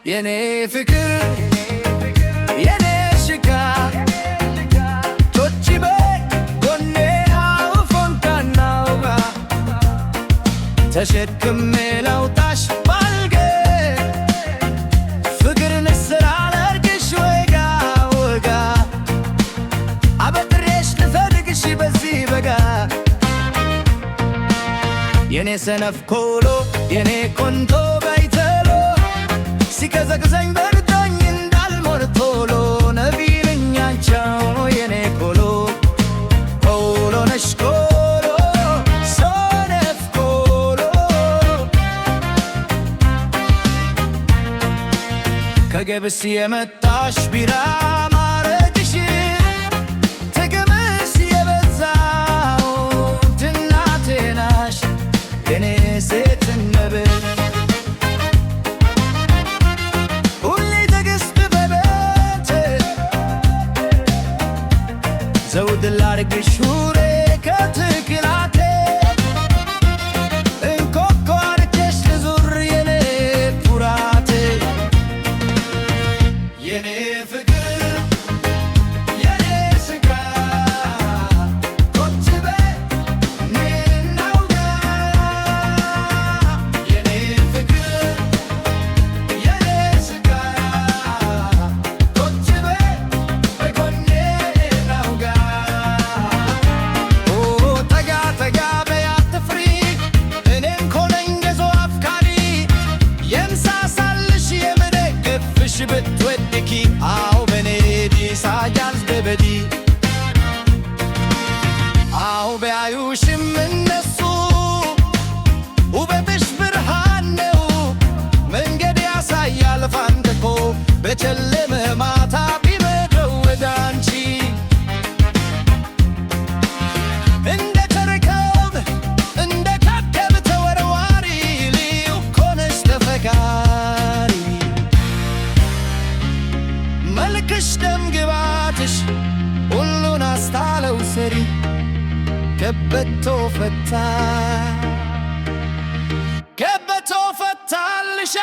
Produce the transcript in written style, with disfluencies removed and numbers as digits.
የኔ ፍቅር የኔ ሽካ ቶቺ በጎኔ አውፎንታናው ተሸክሜ ላውጣሽ ባልጌ ፍቅርን ስራ ላርግሽ ወጋ ወጋ አበጥሬሽ ልፈልግሽ በዚህ በጋ የኔ ሰነፍ ኮሎ የኔ ቆንጆ በይተሎ ሲቀዘቅዘኝ በርዶኝ እንዳልሞት ቶሎ ነቢልኛቸው የኔ ኮሎ ኮሎ ነሽ ኮሎ ሰነፍ ኮሎ ከገብስ የመጣሽ ቢራ ማረግሽ ጥቅምስ የበዛው እናቴ ናሽ የኔ ሴት ነብር ዘውድ ላርግሽ ሹሬ ከትክላቴ እንኮኮ አርጌሽ ልዙር የኔ ኩራቴ የኔ ፍቅር የኔ ስጋ ቁጭ በይ እናውጋ የኔ ፍቅር የኔ ስጋ ቁጭ በይ በጎኔ እናውጋ ብትወድቂ አው በኔዲ ሳያዝ ደበዲ አው ቢያዩሽም እነሱ ውበትሽ ብርሃን ነው መንገድ ያሳያል ፋንድቆ በጨለመ ማታ ቢመደው ወደ አንቺ እንደ ተረከብ እንደ ካከብ ተወርዋሪ ልዩ እኮ ነሽ ተፈቃሪ መልክሽ ደም ግባትሽ ሁሉን አስታለው ሰሪ ከበቶ ፈታ ከበቶ ፈታልሻ